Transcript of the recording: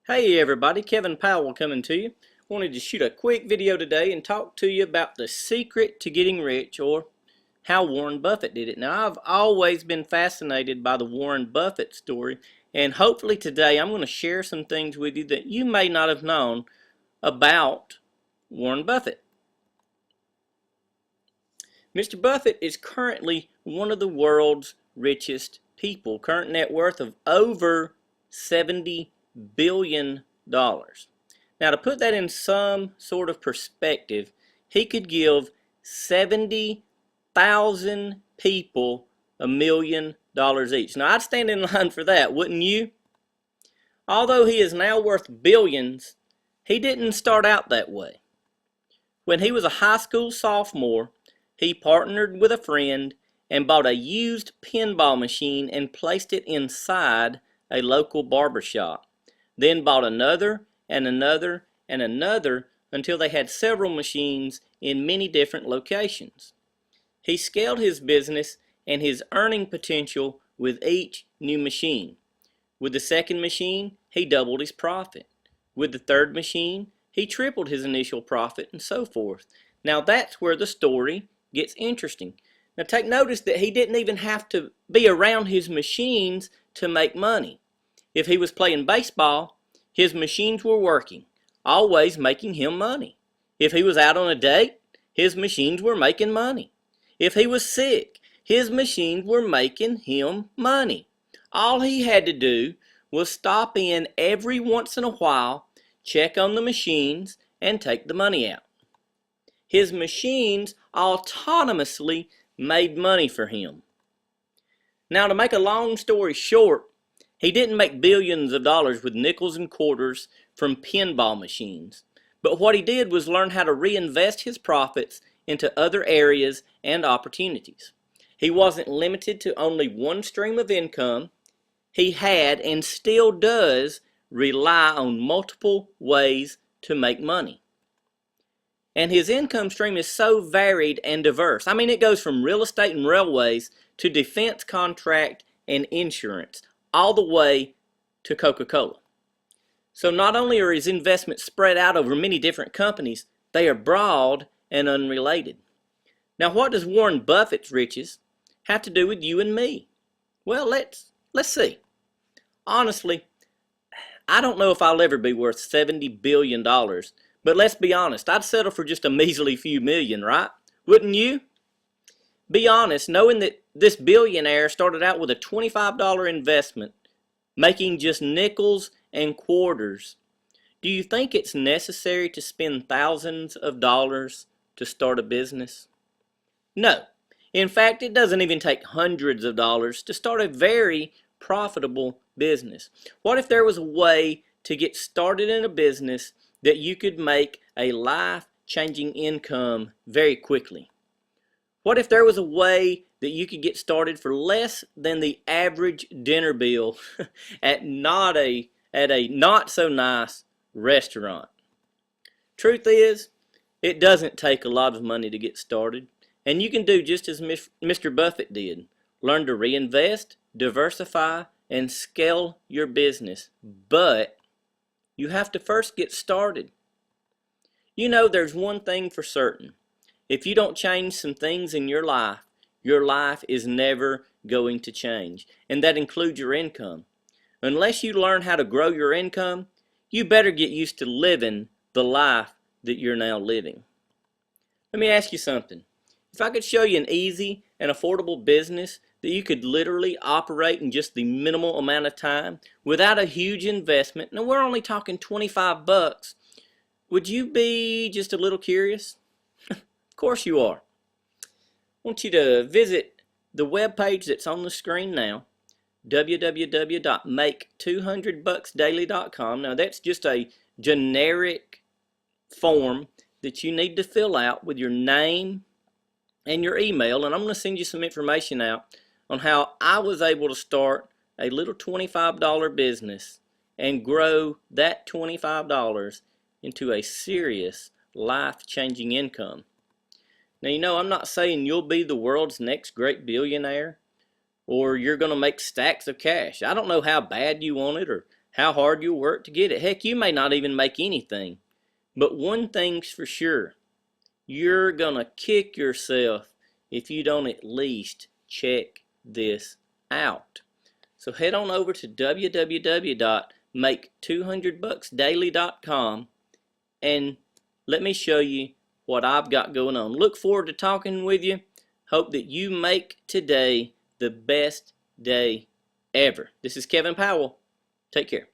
Hey everybody, Kevin Powell coming to you. Wanted to shoot a quick video today and talk to you about the secret to getting rich, or how Warren Buffett did it. Now, I've always been fascinated by the Warren Buffett story, and hopefully today I'm going to share some things with you that you may not have known about Warren Buffett. Mr. Buffett is currently one of the world's richest people, current net worth of over $70 billion. Now, to put that in some sort of perspective, he could give 70,000 people $1 million each. Now, I'd stand in line for that, wouldn't you? Although he is now worth billions, he didn't start out that way. When he was a high school sophomore, he partnered with a friend and bought a used pinball machine and placed it inside a local barber shop. Then bought another and another and another until they had several machines in many different locations. He scaled his business and his earning potential with each new machine. With the second machine, he doubled his profit. With the third machine, he tripled his initial profit, and so forth. Now that's where the story gets interesting. Now take notice that he didn't even have to be around his machines to make money. If he was playing baseball, his machines were working, always making him money. If he was out on a date, his machines were making money. If he was sick, his machines were making him money. All he had to do was stop in every once in a while, check on the machines, and take the money out. His machines autonomously made money for him. Now, to make a long story short, he didn't make billions of dollars with nickels and quarters from pinball machines. But what he did was learn how to reinvest his profits into other areas and opportunities. He wasn't limited to only one stream of income. He had, and still does, rely on multiple ways to make money. And his income stream is so varied and diverse. I mean, it goes from real estate and railways to defense contract and insurance, all the way to Coca-Cola. So not only are his investments spread out over many different companies, they are broad and unrelated. Now, what does Warren Buffett's riches have to do with you and me? Well, let's see. Honestly, I don't know if I'll ever be worth $70 billion, but let's be honest, I'd settle for just a measly few million, right? Wouldn't you? Be honest, knowing that this billionaire started out with a $25 investment, making just nickels and quarters. Do you think it's necessary to spend thousands of dollars to start a business? No. In fact, it doesn't even take hundreds of dollars to start a very profitable business. What if there was a way to get started in a business that you could make a life-changing income very quickly? What if there was a way that you could get started for less than the average dinner bill at a not so nice restaurant? Truth is, it doesn't take a lot of money to get started, and you can do just as Mr. Buffett did. Learn to reinvest, diversify, and scale your business, but you have to first get started. You know, there's one thing for certain. If you don't change some things in your life is never going to change, and that includes your income. Unless you learn how to grow your income, you better get used to living the life that you're now living. Let me ask you something. If I could show you an easy and affordable business that you could literally operate in just the minimal amount of time without a huge investment, and we're only talking 25 bucks, would you be just a little curious? Of course you are. I want you to visit the webpage that's on the screen now, www.make200bucksdaily.com. Now that's just a generic form that you need to fill out with your name and your email, and I'm going to send you some information out on how I was able to start a little $25 business and grow that $25 into a serious life-changing income. Now, you know, I'm not saying you'll be the world's next great billionaire or you're going to make stacks of cash. I don't know how bad you want it or how hard you'll work to get it. Heck, you may not even make anything. But one thing's for sure, you're gonna kick yourself if you don't at least check this out. So head on over to www.make200bucksdaily.com and let me show you what I've got going on. Look forward to talking with you. Hope that you make today the best day ever. This is Kevin Powell. Take care.